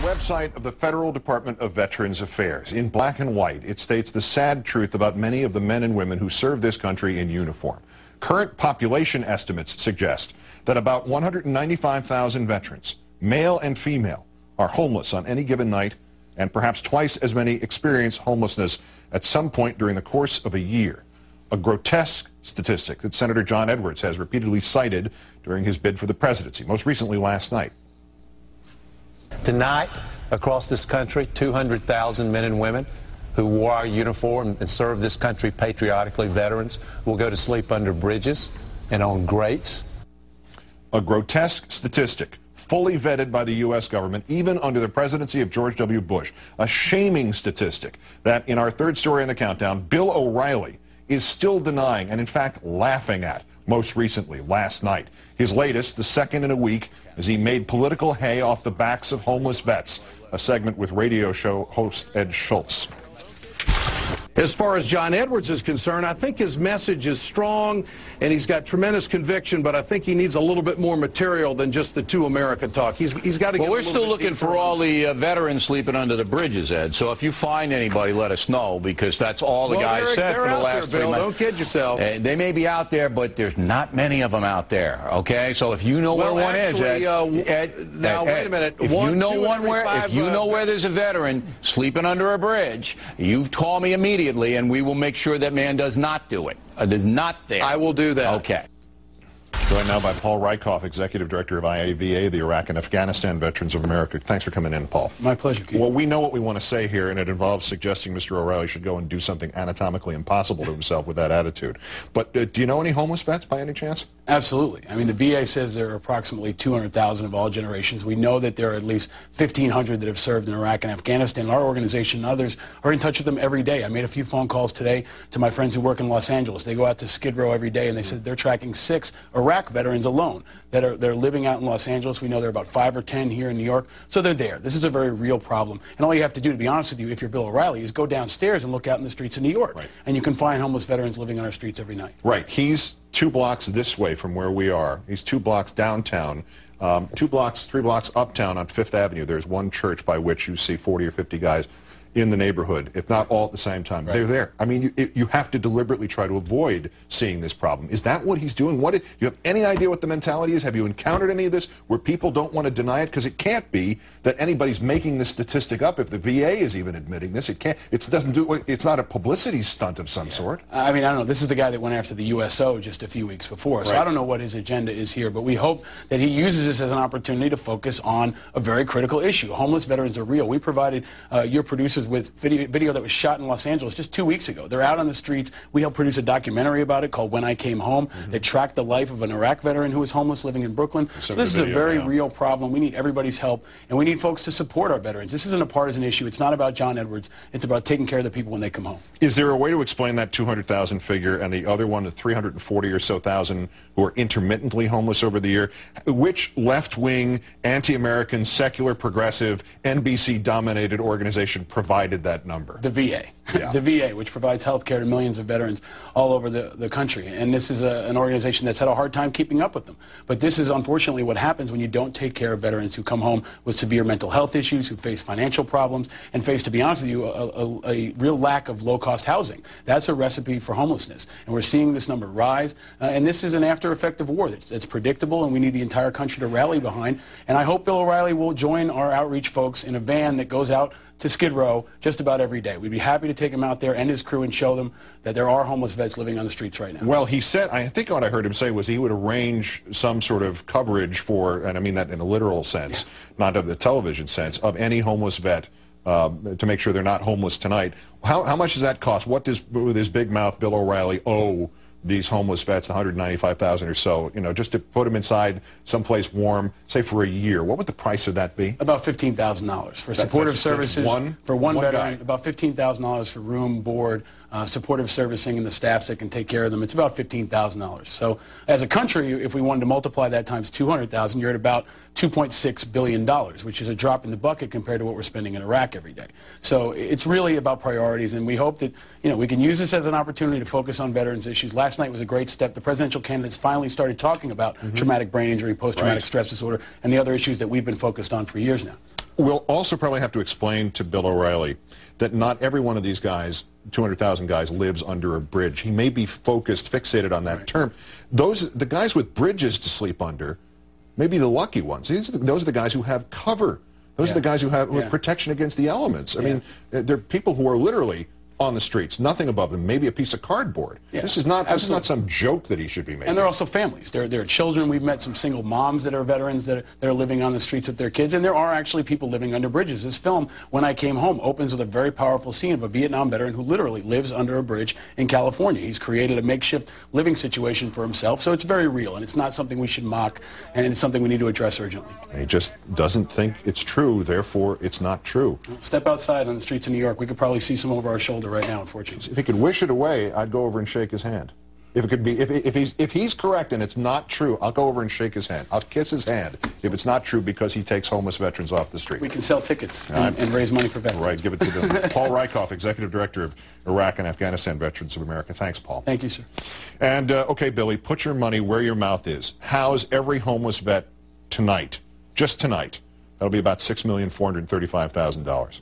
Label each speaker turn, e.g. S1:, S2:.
S1: website of the Federal Department of Veterans Affairs. In black and white, it states the sad truth about many of the men and women who serve this country in uniform. Current population estimates suggest that about 195,000 veterans, male and female, are homeless on any given night, and perhaps twice as many experience homelessness at some point during the course of a year. A grotesque statistic that Senator John Edwards has repeatedly cited during his bid for the presidency, most recently last night.
S2: Tonight, across this country, 200,000 men and women who wore our uniform and served this country patriotically, veterans, will go to sleep under bridges and on grates.
S1: A grotesque statistic, fully vetted by the U.S. government, even under the presidency of George W. Bush. A shaming statistic that, in our third story in the countdown, Bill O'Reilly is still denying and, in fact, laughing at, most recently, last night. His latest, the second in a week, as he made political hay off the backs of homeless vets, a segment with radio show host Ed Schultz.
S3: As far as John Edwards is concerned, I think his message is strong and he's got tremendous conviction, but I think he needs a little bit more material than just the "To America" talk. He's got to get.
S4: Well, we're still looking for all the veterans sleeping under the bridges, Ed. So if you find anybody, let us know, because that's all the guys said for the last 3 months.
S3: Don't kid yourself.
S4: They may be out there, but there's not many of them out there. Okay, so if you know where one is, Ed,
S3: now wait a minute.
S4: If you know where there's a veteran sleeping under a bridge, you call me immediately, and we will make sure that man does not do it. Is not there.
S3: I will do that.
S4: Okay.
S1: Joined now by Paul Rieckhoff, Executive Director of IAVA, the Iraq and Afghanistan Veterans of America. Thanks for coming in, Paul.
S3: My pleasure, Keith.
S1: Well, we know what we want to say here, and it involves suggesting Mr. O'Reilly should go and do something anatomically impossible to himself with that attitude. But do you know any homeless vets by any chance?
S5: Absolutely. I mean, the VA says there are approximately 200,000 of all generations. We know that there are at least 1,500 that have served in Iraq and Afghanistan. Our organization and others are in touch with them every day. I made a few phone calls today to my friends who work in Los Angeles. They go out to Skid Row every day, and they said they're tracking 6 Iraq veterans alone that are living out in Los Angeles. We know there are about 5 or 10 here in New York. So they're there. This is a very real problem. And all you have to do, to be honest with you, if you're Bill O'Reilly, is go downstairs and look out in the streets of New York.
S1: Right.
S5: And you can find homeless veterans living on our streets every night.
S1: Right. He's 2 blocks this way from where we are. He's 2 blocks downtown, 3 blocks uptown on Fifth Avenue. There's one church by which you see 40 or 50 guys in the neighborhood, if not all at the same time. Right. They're there. I mean, you have to deliberately try to avoid seeing this problem. Is that what he's doing? Do you have any idea what the mentality is? Have you encountered any of this where people don't want to deny it? Because it can't be that anybody's making this statistic up. If the VA is even admitting this, it can't. It's not a publicity stunt of some sort.
S5: I mean, I don't know. This is the guy that went after the USO just a few weeks before. So I don't know what his agenda is here, but we hope that he uses this as an opportunity to focus on a very critical issue. Homeless veterans are real. We provided your producers with video that was shot in Los Angeles just 2 weeks ago. They're out on the streets. We helped produce a documentary about it called When I Came Home that tracked the life of an Iraq veteran who was homeless living in Brooklyn. So this is a very real problem. We need everybody's help, and we need folks to support our veterans. This isn't a partisan issue. It's not about John Edwards. It's about taking care of the people when they come home.
S1: Is there a way to explain that 200,000 figure and the other one, the 340 or so thousand who are intermittently homeless over the year? Which left-wing, anti-American, secular, progressive, NBC-dominated organization provided that number?
S5: The VA. Yeah. The VA, which provides health care to millions of veterans all over the country. And this is an organization that's had a hard time keeping up with them. But this is unfortunately what happens when you don't take care of veterans who come home with severe mental health issues, who face financial problems, and face, to be honest with you, a real lack of low-cost housing. That's a recipe for homelessness. And we're seeing this number rise. And this is an after-effect of war that's predictable, and we need the entire country to rally behind. And I hope Bill O'Reilly will join our outreach folks in a van that goes out to Skid Row just about every day. We'd be happy to take him out there and his crew and show them that there are homeless vets living on the streets right now.
S1: Well, he said, I think what I heard him say was he would arrange some sort of coverage for, and I mean that in a literal sense, not of the television sense, of any homeless vet to make sure they're not homeless tonight. How much does that cost? What does, with his big mouth, Bill O'Reilly owe these homeless vets, 195,000 or so, you know, just to put them inside someplace warm, say for a year? What would the price of that be?
S5: About $15,000 for supportive services. For one veteran, about $15,000 for room, board, supportive servicing, and the staffs that can take care of them, it's about $15,000. So as a country, if we wanted to multiply that times 200,000, you're at about $2.6 billion, which is a drop in the bucket compared to what we're spending in Iraq every day. So it's really about priorities, and we hope that we can use this as an opportunity to focus on veterans issues. Last night was a great step. The presidential candidates finally started talking about traumatic brain injury, post-traumatic stress disorder, and the other issues that we've been focused on for years now.
S1: We'll also probably have to explain to Bill O'Reilly that not every one of these guys, 200,000 guys, lives under a bridge. He may be fixated on that term. The guys with bridges to sleep under may be the lucky ones. Those are the guys who have cover. Those are the guys who have protection against the elements. I mean, they're people who are literally on the streets, nothing above them, maybe a piece of cardboard. This is not some joke that he should be making.
S5: And they're also families. There are children. We've met some single moms that are veterans that are living on the streets with their kids, and there are actually people living under bridges. This film, When I Came Home, opens with a very powerful scene of a Vietnam veteran who literally lives under a bridge in California. He's created a makeshift living situation for himself, so it's very real, and it's not something we should mock, and it's something we need to address urgently.
S1: He just doesn't think it's true, therefore it's not true.
S5: Step outside on the streets of New York. We could probably see some over our shoulder right now, unfortunately.
S1: If he could wish it away, I'd go over and shake his hand. If it could be, if he's correct and it's not true, I'll go over and shake his hand. I'll kiss his hand if it's not true because he takes homeless veterans off the street.
S5: We can sell tickets and raise money for vets.
S1: Right, give it to them. Paul Rieckhoff, Executive Director of Iraq and Afghanistan Veterans of America. Thanks, Paul.
S5: Thank you, sir.
S1: And, okay, Billy, put your money where your mouth is. House every homeless vet tonight. Just tonight. That'll be about $6,435,000.